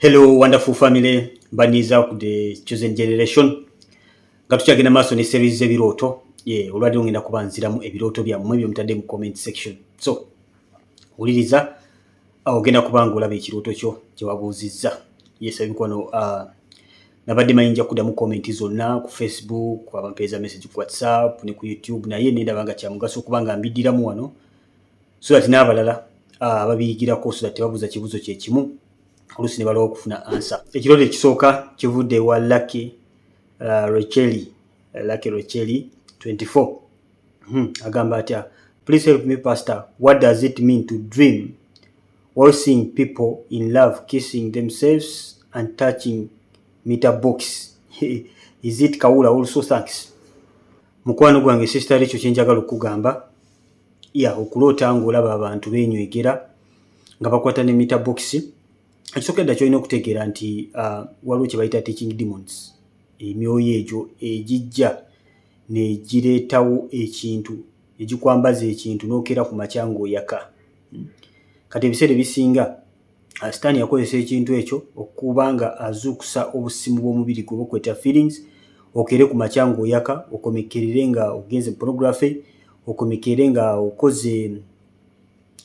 Hello wonderful family, baniza ku the chosen generation. Nga tukyagenda maaso ne series z'ebirooto. Olwadde ngenda kubanziramu ebirooto byammwe bye mutadde mu comment section. So wuliriza ogenda kubanga olaba ekirooto kyo kye wabuuzizza. Yes, ebikono nabadde mayinja kuddamu comment zonna ku Facebook, abampeeza message ku WhatsApp ne ku YouTube, naye nendaba nga kya mugaso kubanga mbiddiramu wano so that n'abalala ababiyigirako so that tebabuuza kibuuzo kye kimu oluusi ne balaba okufuna answer. Ekirooto ekisooka kivudde wa Lucky Racheli 24. Agamba atya, please help me pastor, what does it mean to dream while seeing people in love kissing themselves and touching meter box? Is it Kaula also? Thanks. Mukwano gwange sister ekyo kyenjagala okugamba okuloota ng'olaba abantu beenywegera nga bakwata ne meter box. Ekisookedda kyolina okutegeera nti waliwo kye bayita teaching demons, emyoyo egyo egijja negireetawo ekintu egikwambaza ekintu n'okeera ku makya ng'oyaka. Kati ebiseera ebisinga sitaani yakozesa ekintu ekyo okuba nga azuukusa obusimu bw'omubiri gwe obukweta feelings, okeere ku makya ng'oyaka, okomekerere nga ogenze mu pornography, okomekerere nga okoze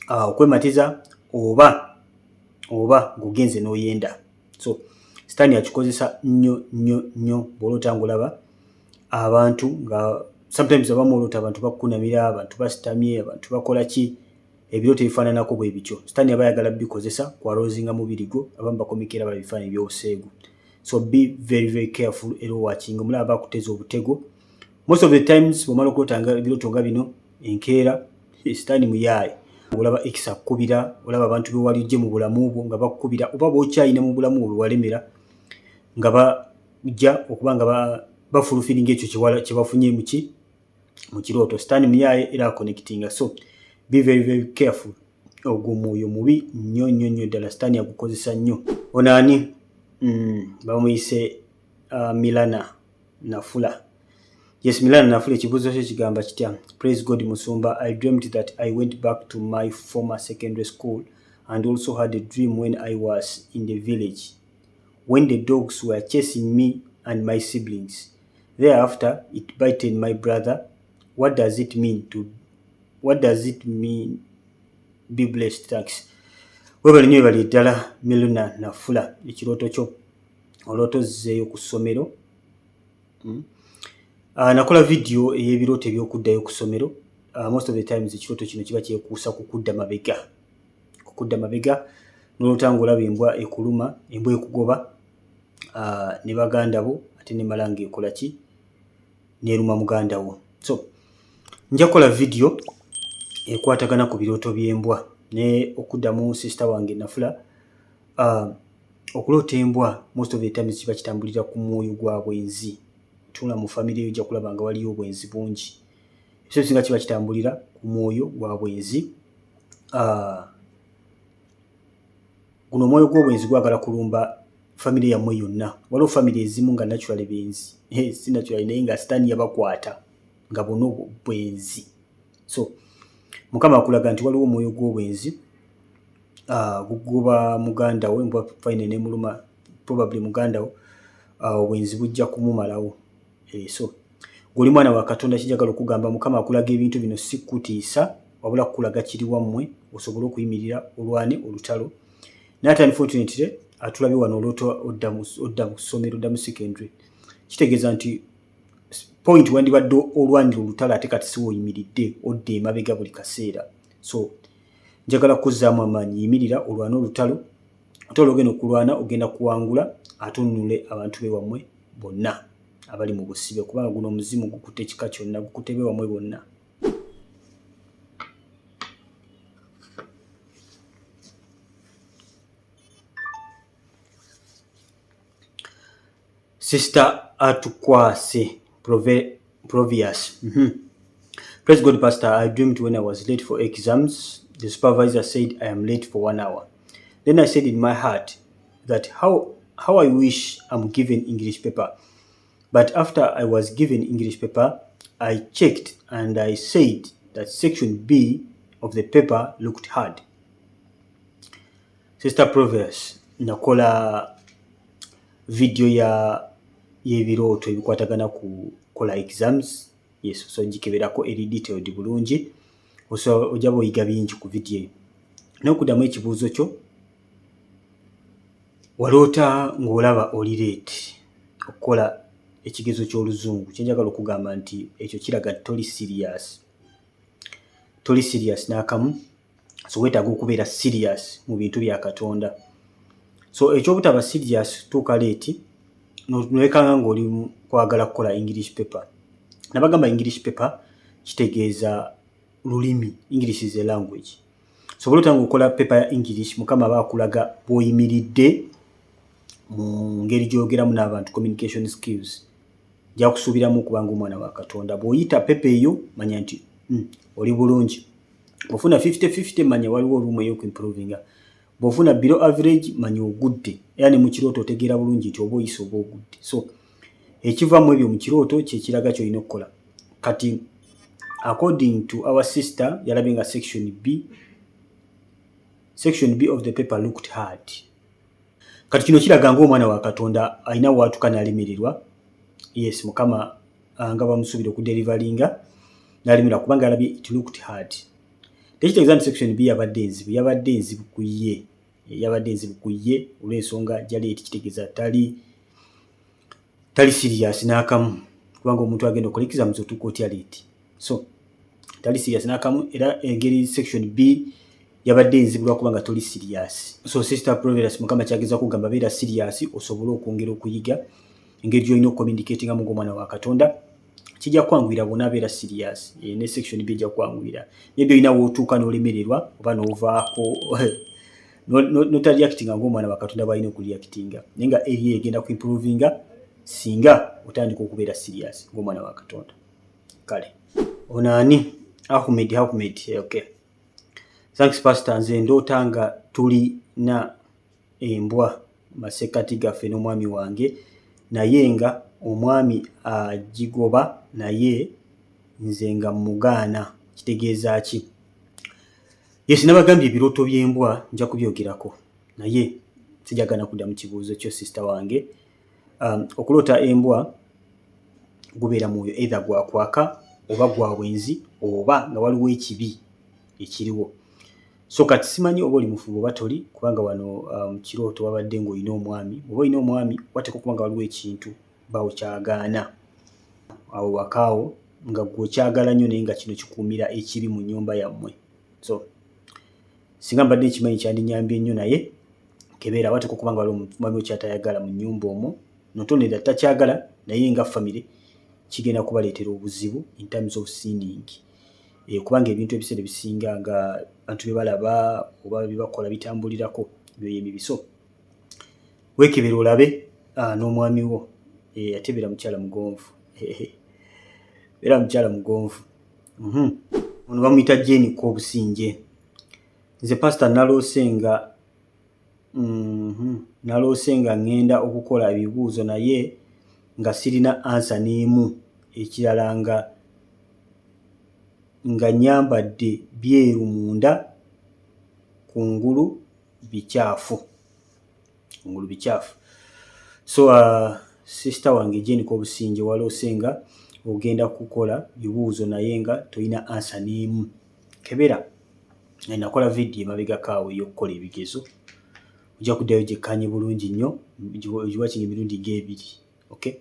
okwematiza oba ng'ogenze n'oyenda. So sitaani yakikozesa nnyo bw'oloota ng'olaba abantu nga sometimes abamu olota abantu bakunamira, abantu basitamye, abantu bakola ki, ebirooto ebifaananako bwe bityo. Sitaani aba ayagala bikozesa kwaloozinga mubiri gwo, abamu bakomekera bala bifaananyi by'obuseegu. So be very very careful era watching omulaba bakuteza obutego. Most of the times bw'omala okuloota ebirooto nga bino enkeera sitaani muyaaye. Olaba ekisa kubira, olaba abantu bewalijje mu bulamu bwo nga bakubira, oba bw'okyayina mu bulamu bwo walemera nga bajja okuba nga bafulfilinga ekyo kye bafunye mu kirooto. Sitaani muyaaye era connectinga. So be very very careful. Ogwo mwoyo mubi nnyo ddala, sitaani agukozesa nnyo. Ono ani? Bamuyise Milana Nafula. Yes, Milana Nafula, ekibuuzo kye kigamba kitya? Praise God Musumba, I dreamt that I went back to my former secondary school and also had a dream when I was in the village, when the dogs were chasing me and my siblings. Thereafter, it bited my brother. What does it mean? Be blessed. Thanks. Webale nnyo bali ddala Milana Nafula, ekirooto kyo olotozzeeyo ku ssomero. Nakola video ey'ebirooto eby'okuddayo ku ssomero. Most of the times ekirooto kino kiba kyekuusa ku kudda mabega n'oloota ng'olaba embwa ekuluma, embwa ekugoba ne baganda bo ate ne mala ng'ekola ki? N'eruma muganda wo. So nja kukola video ekwatagana ku birooto by'embwa ne okuddamu sister wange Nafula. Okuloota embwa most of the times kiba kitambulira ku mwoyo gwa bwenzi. Tuna mu family ojja kulaba nga waliyo obwenzi bungi. Ekyo singa kiba kitambulira ku mwoyo gwa bwenzi. Guno omwoyo gw'obwenzi gwagala kulumba family yammwe yonna. Waliwo family ezimu nga naturally benzi. Si naturally naye nga sitaani yabakwata nga buno bwenzi. So Mukama akulaga nti waliwo omwoyo gw'obwenzi gugoba muganda we, embwa fine n'emuluma probably muganda wo, obwenzi bujja kumumalawo. So guli mwana wa Katonda, kijagala okugamba Mukama akulaga ebintu bino si kutiisa wabula kukulaga kiri wammwe osobole okuyimirira olwane olutalo. Naye unfortunately atulabye wano odda mu ssomero, odda mu secondary. Kitegeeza nti point wandibadde olwanira olutalo ate kati si woyimiridde, odda emabega buli kaseera. So njagala kuzzaamu amaanyi, yimirira olwane olutalo. Ate olwogenda okulwana ogenda kuwangula ate onunule abantu bewammwe bonna abali mu busibe, kubanga guno omuzimu gukutte ekika kyonna, gukutte bewammwe bonna. Sister Atukwase Provius. Praise God, Pastor. I dreamed when I was late for exams. The supervisor said I am late for 1 hour. Then I said in my heart that how I wish I'm given English paper. But after I was given English paper, I checked and I said that section B of the paper looked hard. Sister Provius, nakola video y'ebirooto ebikwatagana ku kola exams. Yes, so ngikeberako eri detailed bulungi. So ojja boyiga bingi ku video eyo. N'okuddamu ekibuuzo kyo, waloota ng'olaba oli late okukola ekigezo ky'oluzungu. Kyenjagala okugamba nti ekyo kiraga toli serious. Toli serious n'akamu. So weetaaga okubeera serious mu bintu bya Katonda. So ekyobutaba serious tuuka late nolekanga ng'oli kwagala kukola English paper. Nabagamba English paper kitegeeza lulimi. English is a language. So bw'olota ng'okola paper ya English, Mukama aba akulaga bw'oyimiridde mu ngeri gy'oyogeramu n'abantu, communication skills. Nja kusuubiramu okubanga omwana wa Katonda. Bw'oyita paper eyo manya nti oli bulungi. Bw'ofuna 50-50 manya waliwo olumu ey'okwimproving. Bw'ofuna below average manya ogudde. Era ne mu kirooto otegeera bulungi nti oba oyise oba ogudde. So ekivaamu ebyo mu kirooto kye kiraga ky'olina okukola. Kati according to our sister yalabye nga section B of the paper looked hard. Kati kino kiraga ng'omwana wa Katonda alina waatuka n'alemererwa. Yes, Mukama nga bamusuubira okudelivalinga n'alemererwa kubanga alabye it looked hard. Tekitegeeza nti section B yabadde enzibu ku ye. Yabadde enzibu ku ye olw'ensonga gyali kitegeeza tali serious n'akamu kubanga omuntu agenda okukola exams otuuka otya late. So tali serious n'akamu era engeri section B yabadde enzibulwa kubanga toli serious. So sister Providence, Mukama kyageza kugamba beera serious osobole okwongera okuyiga engeri gy'olina okucommunicatinga mu ng'omwana wa Katonda. Kijja kwanguyira bonna beera serious. Ne section B ejja kwanguyira. Nebyo olina wootuuka n'olemererwa oba n'ovaako notareactinga ng'omwana wa Katonda bw'alina okureactinga. Naye nga eri egenda kuimprovinga singa otandika okubeera serious ng'omwana wa Katonda. Kale ono ani? Ahmed. Okay. Thanks Pastor. Nze ndoota nga tulina embwa masekati gaffe n'omwami wange, naye nga omwami agigoba naye nze nga mugaana. Kitegeeza ki? Yes, nabagambye ebirooto by'embwa nja kubyogerako, naye sijagana kudda mu kibuuzo kyo sister wange. Okuloota embwa gubeera mwoyo either gwakwaka oba gwa bwenzi oba nga waliwo ekibi ekiriwo. So kati simanyi oba oli mufubu oba toli, kubanga wano mu kirooto wabadde ng'olina omwami. Oba olina omwami wateeka okuba nga waliwo ekintu bawokyagaana awo wakaawo nga gwokyagala nnyo naye nga kino kikuumira ekibi mu nnyumba yammwe. So singa mbadde nkimanyi kyandinyambye nnyo, naye kebeera wateeka okuba nga waliwo omwami okyatayagala mu nnyumba omwo. Notonera takyagala naye nga family kigenda kubaleetera obuzibu in terms of sinning. Kubanga ebintu ebiseera ebisinga nga abantu bye balaba oba bye bakola bitambulirako ebyo y'emibi. So weekebera olabe n'omwami wo ate beera mukyala mugonvu. Beera mukyala mugonvu. Ono bamuyita Jane Kobusinje. Nze Pastor naloose nga ngenda okukola ebibuuzo naye nga sirina ansa n'emu. Ekirala nga nyambadde byeru munda, kungulu bikyafu. So sister wange Jane Kobusinje, waloose nga ogenda kukola bibuuzo naye nga tolina ansa n'emu. Kebera nakola video emabega kaawe ey'okukola ebigezo. Ojja kuddayo gyekkaanye bulungi nnyo, giwakinga emirundi ng'ebiri. Okay?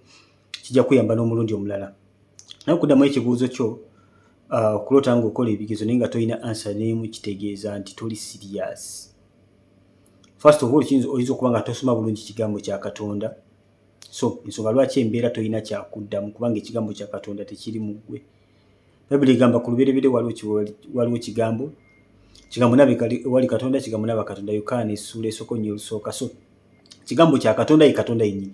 Kijja kuyamba n'omulundi omulala. Naye okuddamu ekibuuzo kyo, okuloota ng'okola ebigezo naye nga tolina ansa n'emu kitegeeza nti toli serious. First of all, oyinza okuba nga tosoma bulungi kigambo kya Katonda. So ensonga lwaki embeera tolina kyakuddamu kubanga ekigambo kya Katonda tekiri mu ggwe. Bayibuli egamba ku lubereberye waliwo kigambo wali Katonda, kigambo n'aba Katonda. Yokaana essuula esooka nnyo olusooka. So kigambo kya Katonda ye Katonda yennyini.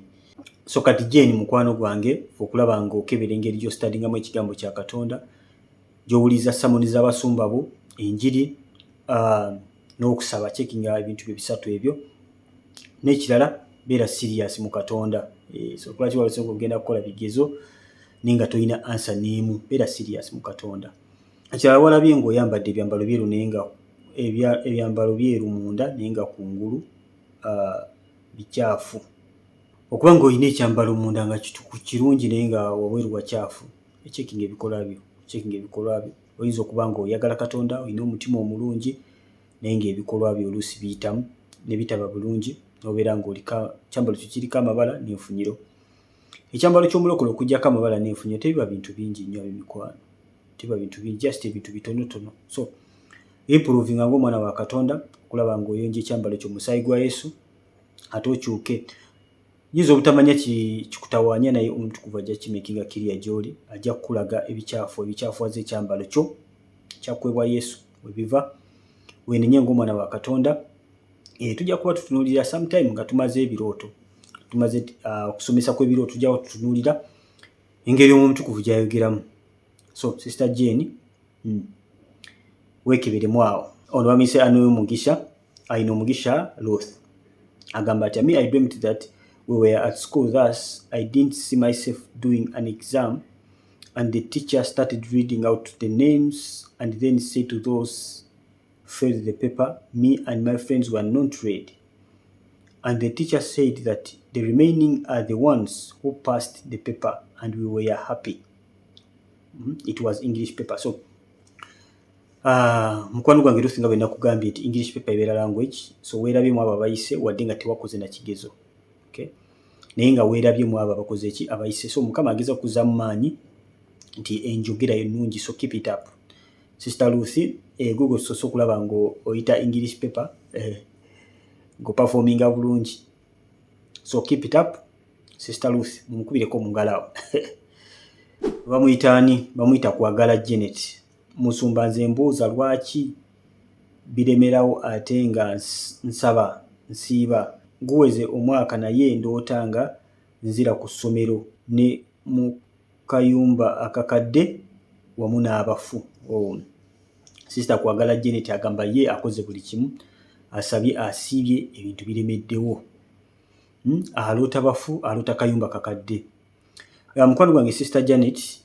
So kati Jane mukwano gwange okulaba ng'okebera engeri gy'ostadingamu ekigambo kya Katonda, gy'owuliriza sermoni z'abasumba bo, enjiri n'okusaba, checkinga ebintu bye bisatu ebyo. N'ekirala beera serious mu Katonda. So lwaki waloose ng'ogenda kukola bigezo naye nga tolina ansa n'emu? Beera serious mu Katonda. Ekirala walabye ng'oyambadde ebyambalo byeru naye nga ebyambalo byeru munda naye nga kungulu bikyafu. Okuba ng'olina ekyambalo munda nga kirungi naye nga wabweru wakyafu, checking ebikolwa byo. Oyinza okuba ng'oyagala Katonda, olina omutima omulungi naye ng'ebikolwa byo oluusi biyitamu ne bitaba bulungi, n'obeera ekyambalo kyo kiriko amabala n'enfunyiro. Ekyambalo ky'omulokole okuggyako amabala n'enfunyiro tebiba bintu bingi nnyo ab'emikwano, tebiba bintu bingi, just ebintu bitonotono. So improvinga ng'omwana wa Katonda okulaba ng'oyonja ekyambalo kyo musaayi gwa Yesu ate okyuke. Yinza obutamanya kikutawaanya naye omutukuvu ajja kimekinga kiriya gy'oli, ajja kukulaga ebikyafuwaza ekyambalo kyo kyakwebwa Yesu webiva. Wenenye ng'omwana wa Katonda, tujja kuba tutunuulira sometime nga tumaze ebirooto, tumaze okusomesa kw'ebirooto, tujja tutunuulira engeri omutukuvu gy'ayogeramu. So Sister Jane, weekeberemu awo. Ono bamise ayina omugisha Ruth. Agamba ati, I dreamt that we were at school, thus I didn't see myself doing an exam, and the teacher started reading out the names and then said to those filled the paper, me and my friends were not read. And the teacher said that the remaining are the ones who passed the paper, and we were happy. It was English paper. So mukwano gwange Ruth nga bwe nakugambye nti English paper ebeera language, so weerabyemu abo abayise wadde nga tewakoze na kigezo. Okay? Naye nga weerabyemu abo abakoze ki abayise. So Mukama ageza kuza mu maanyi nti enjogera ennungi, so keep it up. Sister Ruth, Google soso okulaba ng'oyita English paper ng'operforminga bulungi. So keep it up. Sister Ruth, mumukubireko mu ngalo awo. Bamuyita kwagala Janet. Musumba nze mbuuza lwaki biremerawo ate nga nsiiba. Guweze omwaka naye ndoota nga nzira ku ssomero ne mu kayumba akakadde wamu n'abafu. Sister kwagala Janet agamba ye akoze buli kimu, asabye asiibye ebintu biremeddewo. Aloota bafu, aloota kayumba kakadde. Mukwano gwange Sister Janet,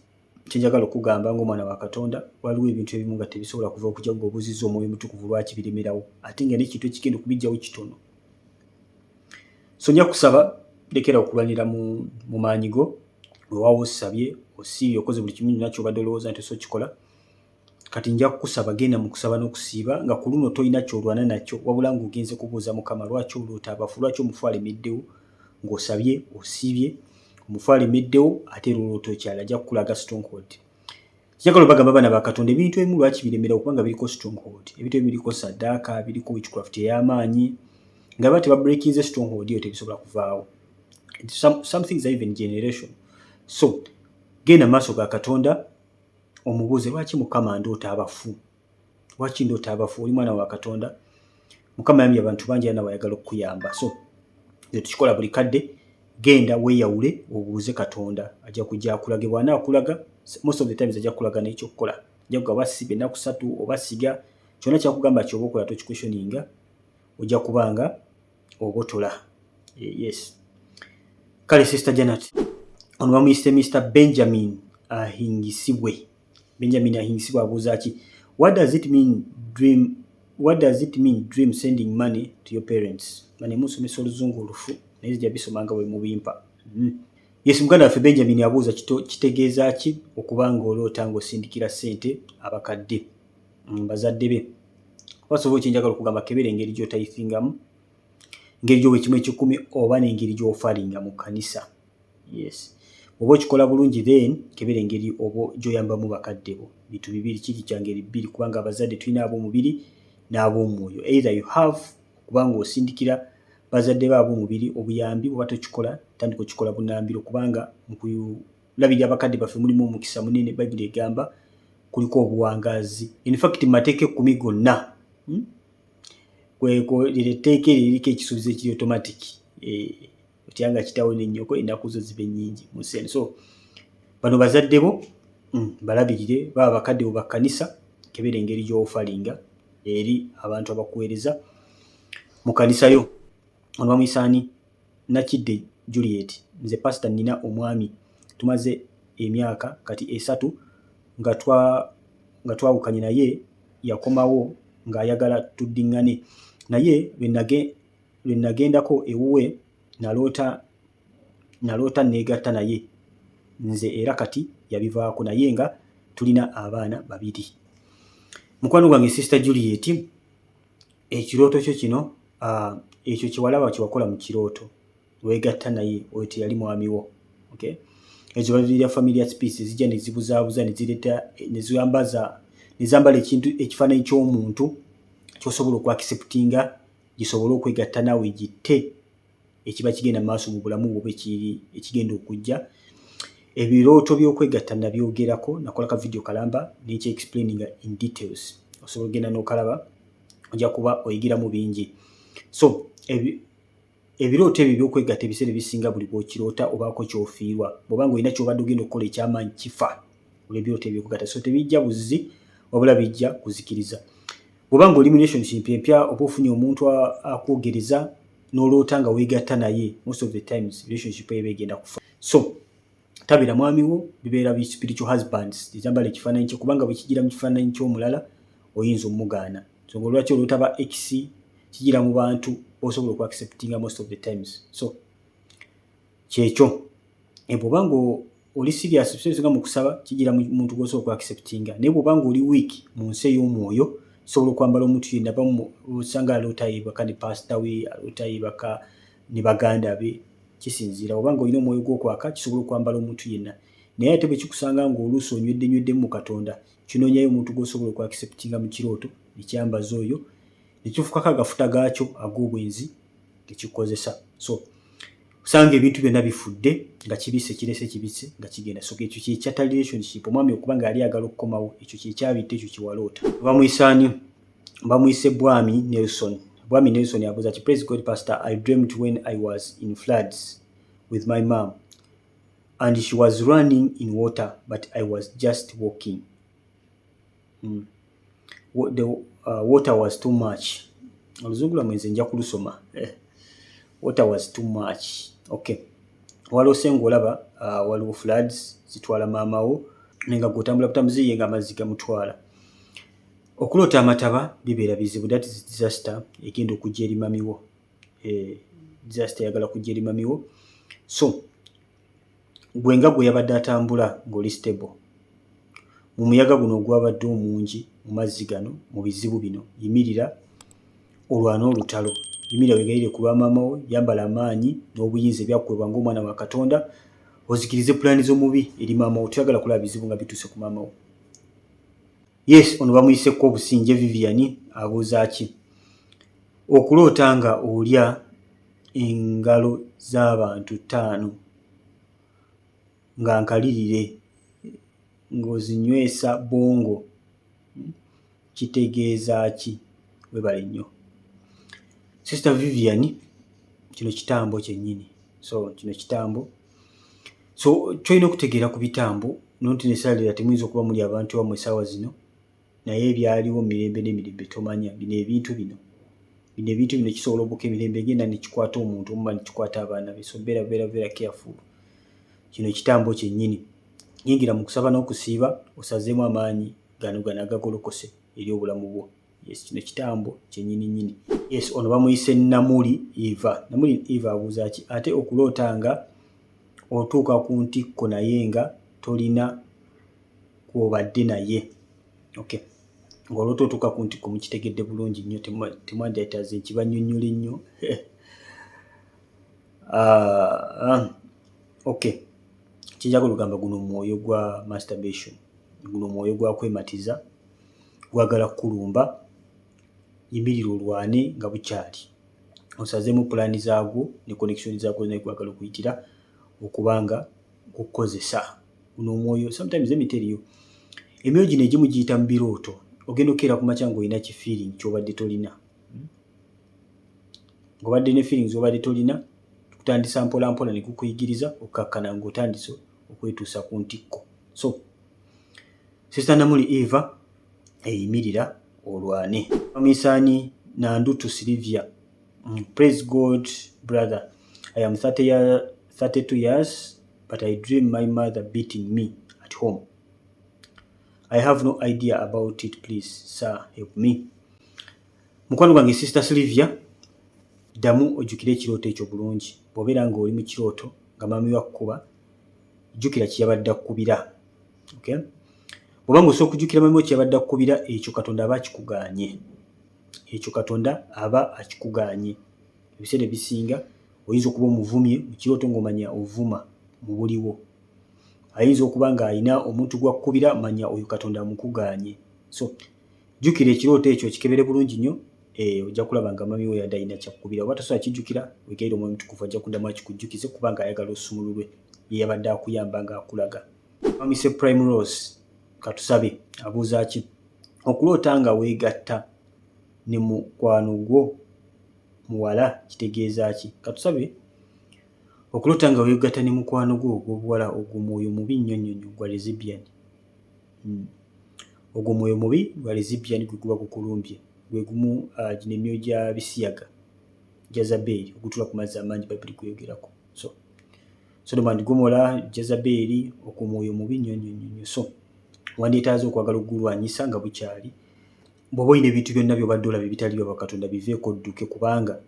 kyenjagala okugamba ng'omwana wa Katonda, waliwo ebintu ebimu nga tebisobola kuva okujja ng'obuuzizza omwoyo mutukuvu lwaki biremerawo, ate nga n'ekintu ekigenda okubijjawo kitono. So nja kusaba lekera okulwanira mu maanyi go, weewaawo osabye, osiibye, okoze buli kimu nakyo obadde olowooza nti osokikola. Kati nja kukusaba genda mu kusaba n'okusiiba nga ku luno tolina kyolwana nakyo, wabula ng'ogenze kubuuza Mukama lwaki oloota abafu, lwaki omufu alemeddewo, ng'osabye, osiibye, omufu alemeddewo ate olwoloota okyala, ajja kukulaga stronghold. Njagala obagamba abaana ba Katonda ebintu ebimu lwaki biremera okubanga biriko stronghold. Ebintu ebimu biriko saddaaka, biriko witchcraft ey'amaanyi, nga baba tebabreakinze stronghold eyo tebisobola kuvaawo. Some things are even generation. So genda maaso ga Katonda omubuuze lwaki Mukama ndoota abafu, lwaki ndoota abafu, oli mwana wa Katonda. Mukama yambye abantu bangi era nawe ayagala okukuyamba. So nze tukikola buli kadde, genda weeyawule obuuze Katonda, ajja kujja akulaga. Bw'ana akulaga most of the times ajja kulaga n'ekyokukola, ajja kugamba siba ennaku 3 oba siga, kyonna kyakugamba ky'oba okola tokikwestioninga, ojja kubanga obotola. Yes. Kale Sister Janet, ono bamuyise Mr. Benjamin Ahingisibwe. Benjamin Ahingisibwe abuuza ki, what does it mean dream sending money to your parents? Mane musomesa oluzungu olufu naye zijja bisomanga bwe mubimpa. Yes, muganda waffe Benjamin abuuza kitegeeza ki okuba ng'oloota ng'osindikira ssente abakadde bazadde be. Wasobola ekyenjagala okugamba kebera engeri gy'otayithingamu, engeri gy'owekimu ekikumi oba n'engeri gy'ofalinga mu kkanisa. Yes. Oba okikola bulungi then kebera engeri oba gy'oyambamu bakadde bo. Bintu bibiri, kiri kya ngeri bbiri, kubanga abazadde tulina ab'omubiri n'ab'omwoyo. Either you have okuba ng'osindikira bazadde be ab'omubiri obuyambi, oba tokikola tandika okikola bunambiro, kubanga mu kulabirira abakadde baffe mulimu omukisa munene. Bayibuli egamba kuliko obuwangaazi. In fact mu mateeka 10 gonna etteeka eryo liriko ekisuubizo ekiri automatic. Otyanga kitawo n'ennyoko ennaku zo zibe nnyingi mu ssente. So bano bazadde bo balabirire, baba bakadde bo bakkanisa, kebera engeri gy'ofalinga eri abantu abakuweereza mu kkanisa yo. Ono bamuyisani Nakidde Juliet, nze pastor nina omwami tumaze emyaka kati 3 nga twawukanye naye, yakomawo ng'ayagala tuddiŋŋane naye lwe nagendako ewuwe naloota neegatta naye nze era kati yabivaako naye nga tulina abaana 2. Mukwano gwange Sister Juliet, ekirooto kyo kino ekyo kyewalaba kyewakola mu kirooto weegatta naye oyo teyali mwami wo. Okay? Ezo babiira familiar species zijja ne zibuzaabuza ne zambala ekintu ekifaananyi ky'omuntu ky'osobola okwakiseputinga gisobole okwegatta naawe gitte ekiba kigenda maaso mu bulamu bwo ekigenda okujja. Ebirooto by'okwegatta nabyogerako, nakola ka video kalamba n'ekye explaining in details. Osobola ogenda n'okalaba ojja kuba oyigiramu bingi. So ebirooto ebyo by'okwegatta ebiseera ebisinga buli bw'okiroota obaako ky'ofiirwa. Bw'oba ng'olina ky'obadde ogenda okukola eky'amaanyi kifa olw'ebirooto eby'okwegatta. So tebijja buzzi wabula bijja kuzikiriza. Bw'oba ng'oli mu relationship empya oba ofunye omuntu akwogereza n'oloota nga weegatta naye, most of the times relationship eba egenda kufa. So tabira mwami wo, bibeera bi spiritual husbands. Ezambala ekifaananyi kye kubanga bwe kigira mu kifaananyi ky'omulala oyinza omugaana. So lwaki oloota ba ex kigira mu bantu osobola okwakiseputinga most of the times. So kyekyo bw'oba ng'oli serious biseera mu kusaba kigira mu muntu gw'osobola okwakiseputinga. Naye bw'oba ng'oli weak mu nsi ey'omwoyo sobola okwambala omuntu yenna osanga aloota yeebaka ne pastor we, aloota yeebaka ne baganda be, kisinziira. Oba ng'olina omwoyo gw'okwaka kisobola okwambala omuntu yenna. Naye ate bwe kikusanga ng'oluusi onyweddemu mu Katonda kinoonyayo omuntu gw'osobola okwakiseputinga mu kirooto nekyambaza oyo nekifukako agafuta gaakyo ag'obwenzi tekikukozesa. So osanga ebintu byonna bifudde nga kibisse kirese kibisse nga kigenda. So ekyo kyekyata relationship. Omwami okuba ng'ali ayagala okukomawo ekyo kyekyabitta ekyo kyewaloota. Bamuyise bamuyise Bwami Nelson. Bwami Nelson yabuuza ati, praise God pastor, I dreamed when I was in floods with my mom and she was running in water but I was just walking. The water was too much. Oluzungu lwa mwenze nja kulusoma. Water was too much. Okay. Walose ng'olaba waliwo floods zitwala maama wo nenga gw'otambula butamuziye nga amazzi gamutwala. Okuloota amataba bibeera bizibu. That is disaster egenda okujja eri mami wo. Disaster yagala kujja eri mami wo. So gwe nga gwe yabadde atambula ng'oli stable mu muyaga guno ogwabadde omungi mu mazzi gano mu bizibu bino, yimirira olwana olutalo. Yimirira weegayire ku lwa maama wo, yambala amaanyi n'obuyinza ebyakuweebwa ng'omwana wa Katonda, ozikirize pulaani z'omubi eri maama wo. Toyagala kulaba bizibu nga bituuse ku maama wo. Yes, ono bamuyiseko Obusinje Vivian abuuza ki? Okuloota nga olya engalo z'abantu 5 nga nkalirire ng'ozinywesa bongo kitegeeza ki? Webale nnyo. Sister Vivian, kino kitambo kyennyini. So kino kitambo. So kyolina okutegeera ku bitambo noti nesalira temuyinza okuba muli abantu bamwe essaawa zino naye ebyaliwo mirembe n'emirembe tomanya. Bino ebintu bino kisobola obuka emirembe egenda nekikwata omuntu omuba nekikwata abaana be. So beera careful. Kino kitambo kyennyini. Yingira mu kusaba n'okusiiba osazeemu amaanyi gano agagolokose eri obulamu bwo. Yes, kino kitambo kyennyini. Yes, ono bamuyise Namuli Eva. Namuli Eva abuuza ki? Ate okuloota nga otuuka ku ntikko naye nga tolina kw'obadde naye. Okay. Ng'oloota otuuka ku ntikko mukitegedde bulungi nnyo, temwandyetaze nkibannyonnyole nnyo. Okay. Kijagala ogamba guno omwoyo gwa masturbation. Guno omwoyo gwa kwematiza gwagala kukulumba. Yimirira olwane nga bukyali. Osazeemu pulaani zaagwo ne connection zaagwo naye gwagala okuyitira okubanga gukozesa. Guno omwoyo sometimes emiteriyo. Emyoyo gino egimu giyita mu birooto. Ogenda okeera ku makya ng'olina ki feeling ky'obadde tolina. Ng'obadde ne feelings obadde tolina, tukutandisa mpola mpola ne kukuyigiriza okkakkana ng'otandise okwetuusa ku ntikko. So Sister Namuli Eva eyimirira olwane. Bamuyisani Nandutu Sylvia. Praise God brother. I am 32 years but I dream my mother beating me at home. I have no idea about it, please sir help me. Mukwano gwange Sister Sylvia, ddamu ojjukire ekirooto ekyo bulungi. Bw'obeera ng'oli mu kirooto nga mami wakkuba, jjukira kyeyabadde akkubira. Okay? Bw'oba ng'osobola okujjukira mami wo kyeyabadde akkubira, ekyo Katonda aba akikugaanye. Ekyo Katonda aba akikugaanye. Ebiseera ebisinga oyinza okuba omuvumye mu kirooto ng'omanya ovuma mu buliwo. Ayinza okuba ng'alina omuntu gw'akkubira, manya oyo Katonda amukugaanye. So jjukira ekirooto ekyo kikebere bulungi nnyo, ojja kulaba nga mami wo yadde alina kyakkubira. Oba tosobola kijjukira, weegayire Omwoyo Omutukuvu ajja kuddamu akikujjukize kubanga ayagala olusumululwe, ye yabadde akuyamba ng'akulaga. Mami se Primrose katusabe abuuza ki? Okuloota nga weegatta ne mukwano gwo muwala kitegeeza ki? Katusabe, okuloota nga weegatta ne mukwano gwo ogw'obuwala, ogwo mwoyo mubi nnyo nnyo nnyo gwa lesbian. Ogwo mwoyo mubi gwa lesbian gwe guba gukulumbye. Gwe gumu gino emyoyo gya bisiyaga, Jezebeli, ogutula ku mazzi amangi Bayibuli kuyogerako. So Sodoma and Gomora, Jezebeli, ogwo mwoyo mubi nnyo nnyo nnyo. So wandyetaaze okwagala okugulwanyisa nga bukyali. Bw'oba olina ebintu byonna by'obadde olaba ebitali bya Katonda, biveeko odduke, kubanga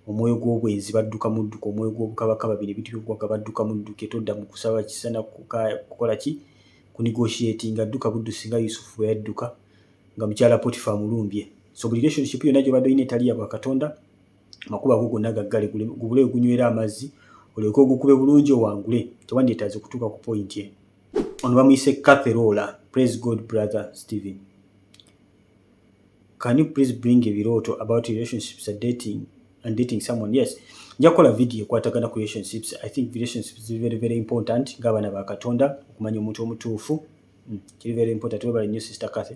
omwoyo gw'obwenzi badduka mudduke, omwoyo gw'obukabakaba, bino ebintu by'obuwagga badduka mudduke. Todda mu kusaba kisana kukola ki? Kunegotiatinga, adduka buddusi nga Yusufu bwe yadduka nga mukyala Potifa amulumbye. So buli relationship yonna gy'obadde olina etali ya Katonda, amakubo ago gonna gaggale, gubule gunywera amazzi, olyoke ogukube bulungi owangule. Tewandyetaaze kutuuka ku point ye. Ono bamuyise Catherola. Praise God, brother Stephen. Can you please bring ebirooto about relationships and dating someone? Yes. Nja kukola video ekwatagana ku relationships. I think relationships is very, very important ng'abaana ba Katonda, okumanya omuntu omutuufu. Kiri very important. Webale nnyo Sister Kathy.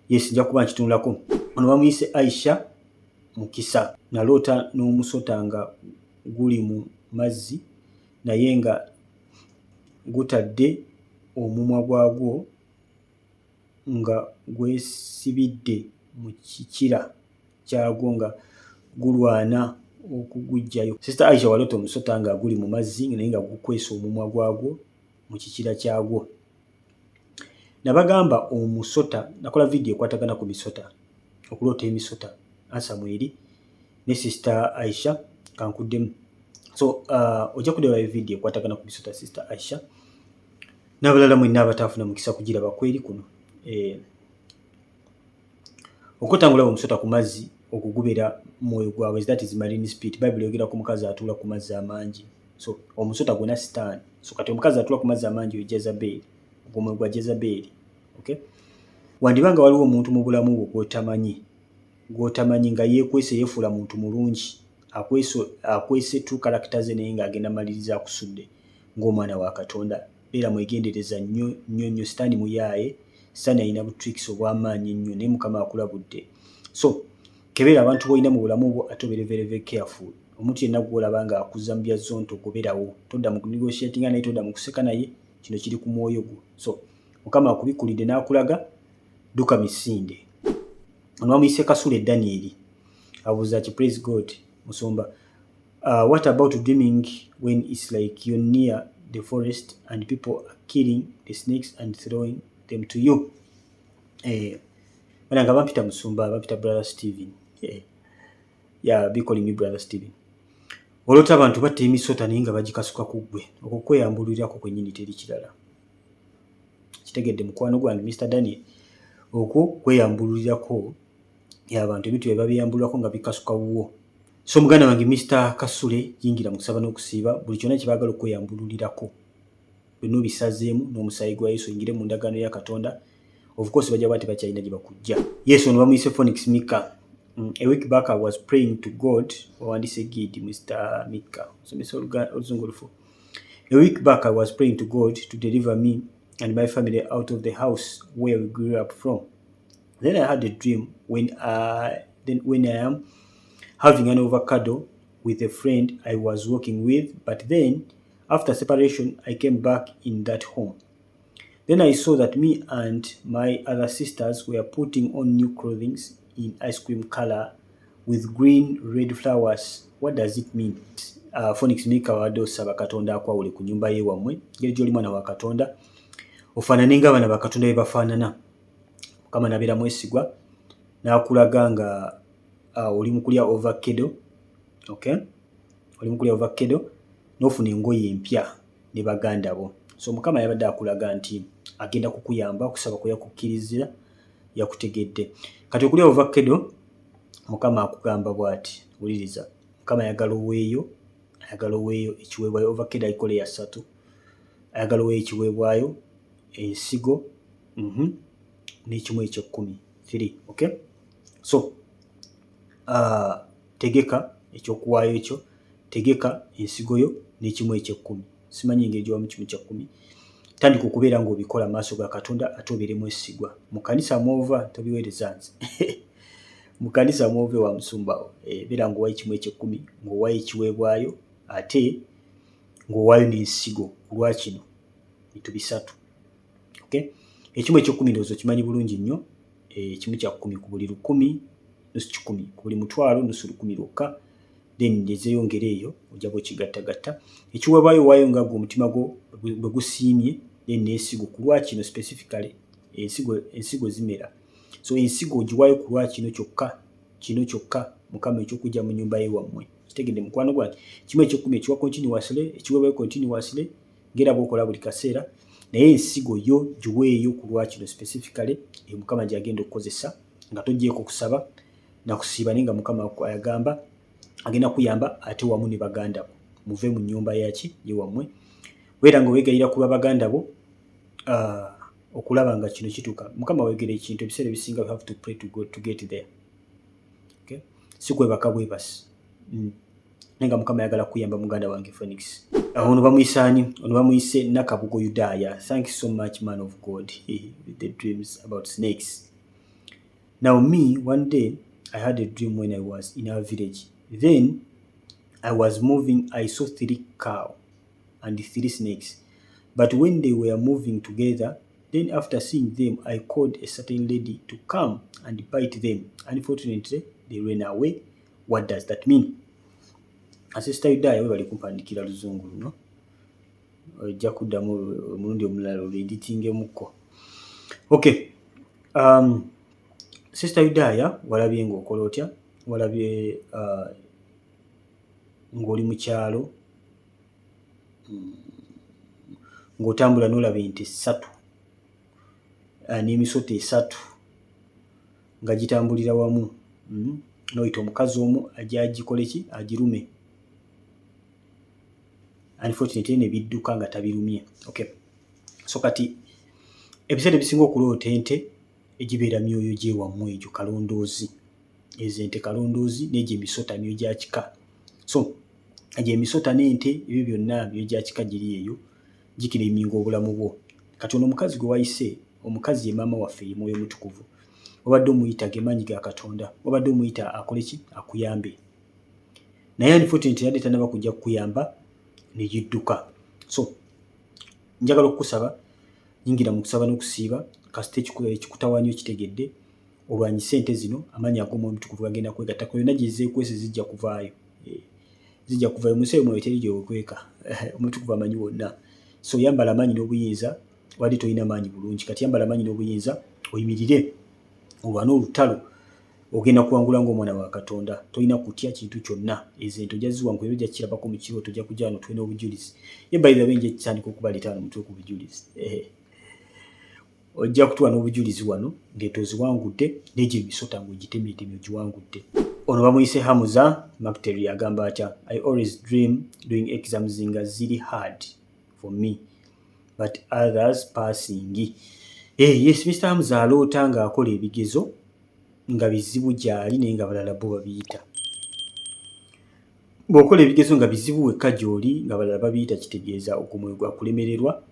Yes, nja kuba nkitunulako. Ono bamuyise Aisha Mukisa. Naloota n'omusota nga guli mu mazzi naye nga gutadde omumwa gwagwo nga gwesibidde mu kikira kyagwo nga gulwana okugujjayo. Sister Aisha, waloota omusota nga guli mu mazzi naye nga gukwesa omumwa gwagwo mu kikira kyagwo. Nabagamba omusota, nakola video ekwatagana ku misota, okuloota emisota, Asamweri ne Sister Aisha kankuddemu. So ojja kudeba video ekwatagana ku misota Sister Aisha n'abalala mwenna abataafuna mukisa kugiraba kweri kuno. Okutangula omusota ku mazzi okugubeera mwoyo gwabwe, that is marine spirit. Bible yogera ku mukazi atula ku mazzi amangi. So omusota gwona sitaani. So kati omukazi atula ku mazzi amangi oyo Jezebeli, omwoyo gwa Jezebeli. Okay? Wandibanga waliwo omuntu mu bulamu bwo gw'otamanyi nga yeekwese yeefuula muntu mulungi, akwese tu character ze naye ng'agenda maliriza akusudde ng'omwana wa Katonda. Beera mwegendereza nnyo nnyo nnyo, sitaani muyaaye, sitaani alina butricks obw'amaanyi nnyo, naye Mukama akulabudde. So kebeera abantu b'olina mu bulamu bwo ate obeere very, very careful. Omuntu yenna gw'olaba nga akuza mu bya zonto gobeerawo. Todda mu kunegotiatinga naye, todda mu kuseka naye, kino kiri ku mwoyo gwo. So Mukama akubikulidde n'akulaga, dduka misinde. Ono bamuyise Kasule Daniel abuuza ki? Praise God Musumba. What about dreaming when it's like you're near the forest and people are killing the snakes and throwing them to you? Bana nga bampita Musumba, bampita Brother Stephen. Yeah, be calling me Brother Stephen. Olota abantu batta emisota naye nga bagikasuka ku ggwe. Okwo kweyambulirako kwennyini teri kirala. Kitegedde mukwano gwange Mr. Daniel. Okwo kweyambulirako y'abantu ebintu bye babiyambulirako nga bikasuka wuwo. So muganda wange Mr. Kasule, yingira mu kusaba n'okusiiba, buli kyonna kye baagala okweyambulirako byonna obisazeemu n'omusaayi gwa Yesu, oyingire mu ndagaano ya Katonda. Of course bajja bati bakyalina gye bakujja. Yesu ono bamuyise Phoenix Mika. A week back I was praying to God. Wandise Gid, Mr. Mika. A week back I was praying to God to deliver me and my family out of the house where we grew up from. Then I had a dream when I am having an avocado with a friend I was working with, but then after separation I came back in that home. Then I saw that me and my other sisters were putting on new clothing in ice cream color with green red flowers. What does it mean? Phoenix Mika wadde osaba Katonda akwawule ku nyumba ye wammwe, ngeri gy'oli mwana wa Katonda ofaanane ng'abaana ba Katonda bye bafaanana. Mukama nabeera mwesigwa n'akulaga nga oli mu kulya ovakkedo okay, oli mukulya ovakkedo n'ofuna engoye empya ne baganda bo. So Mukama yabadde akulaga nti agenda kukuyamba okusaba kwe yakukkirizira yakutegedde. Kati okulya ovakkedo Mukama akugamba bw'ati, wuliriza, Mukama ayagala oweeyo ekiweebwayo. Ovakkedo ayikola ya 3, ayagala oweeyo ekiweebwayo, ensigo n'ekimu eky'ekkumi 3, okay. So tegeka ekyokuwaayo ekyo, tegeka ensigo yo n'ekimu eky'ekkumi. Simanyi engeri gy'owamu kimu kya 10. Tandika okubeera ng'obikola maaso ga Katonda ate obeere mwesigwa. Mu kanisa mw'ova tobiweereza nze. Mu kanisa mw'ove wa musumbawo, beera ng'owaayo ekimu eky'ekkumi, ng'owaayo ekiweebwayo ate ng'owaayo n'ensigo ku lwa kino bintu 3. Okay? Ekimu eky'ekkumi ndowooza okimanyi bulungi nnyo, kimu kya 10 ku buli 100, nusu 10 ku buli mutwalo, nusu 100 lwokka, then ndezeeyongera eyo ojja bw'okigattagatta. Ekiweebwayo waayo nga gwe omutima gwo bwe gusiimye, then n'ensigo ku lwa kino specifically, ensigo zimera. So ensigo ogiwaayo ku lwa kino kyokka Mukama eky'okujja mu nnyumba y'ewammwe. Kitegedde mukwano gwange, kimu eky'ekkumi ekiwa continuously, ekiweebwayo continuously ng'era bw'okola buli kaseera, naye ensigo yo giweeyo ku lwa kino specifically, Mukama gy'agenda okukozesa nga toggyeko kusaba na kusiiba, naye nga Mukama ayagamba agenda kuyamba ate wamu ne baganda bo muve mu nnyumba y'ewammwe. Weera nga weegayira ku lwa baganda bo okulaba nga kino kituuka. Mukama weegera ekintu ebiseera ebisinga we have to pray to God to get there. Okay? Si kwebaka bwebasi. Naye nga Mukama ayagala kuyamba muganda wange Phoenix. Ono bamuyise ani? Ono bamuyise Nakabugo Yudaya. Thank you so much, man of God, with the dreams about snakes. Now me, one day, I had a dream when I was in our village. Then I was moving, I saw 3 cows and 3 snakes. But when they were moving together, then after seeing them, I called a certain lady to come and bite them. Unfortunately, they ran away. What does that mean? Sister Yudaya, we bali kumpandikira luzungu luno. Ojja kuddamu omulundi omulala olweditingemuko. Okay. Sister Yudaya, walabye ng'okola otya? Walabye ng'oli mu kyalo, ng'otambula n'olaba ente 3 n'emisota 3 nga gitambulira wamu. N'oyita omukazi omu ajja agikole ki? Agirume. Unfortunately ne bidduka nga tabirumye. Okay. So kati ebiseera ebisinga okuloota ente egibeera myoyo gy'ewammwe egyo kalondoozi. Ezo ente kalondoozi n'egyo emisota myoyo gya kika. So egyo emisota n'ente ebyo byonna myoyo gya kika giri eyo gikiriminga obulamu bwo. Kati ono omukazi gwe wayise, omukazi ye maama waffe ye Mwoyo Mutukuvu. Wabadde omuyita gemaanyi ga Katonda, wabadde omuyita akole ki? Akuyambe. Naye unfortunately yadde tanaba kujja kukuyamba ne gidduka. So njagala okukusaba, nyingira mu kusaba n'okusiiba, kasita ekikutawaanya kitegedde, olwanyise ente zino, amaanyi ag'Omwoyo Mutukuvu gagenda kwegatta ku yonna gye zeekwese zijja kuvaayo. Zijja kuvaayo mu nsi mwoyo teri gy'okweka. Omutukuvu amanyi wonna. So yambala amaanyi n'obuyinza, wadde tolina maanyi bulungi, kati yambala amaanyi n'obuyinza oyimirire olwana olutalo. Ogenda kuwangula ng'omwana wa Katonda, tolina kutya kintu kyonna. Ezo ente ojja ziwangula, ojja kirabako mu kirooto, ojja kujja wano tulina obujulizi. Ye by the way nje kitandika okubaleeta wano mutwe ku bujulizi. Ojja kutuwa n'obujulizi wano ng'ente oziwangudde, n'egyo emisota ng'ogitemyetemye ogiwangudde. Ono bamuyise Hamuza Macteri agamba atya, I always dream doing exams nga ziri hard for me, but others passing. Yes, Mr. Hamuza aloota ng'akola ebigezo nga bizibu gy'ali naye nga balala bo babiyita. Bw'okola ebigezo nga bizibu wekka gy'oli nga balala babiyita, kitegeeza omwoyo gwa kulemererwa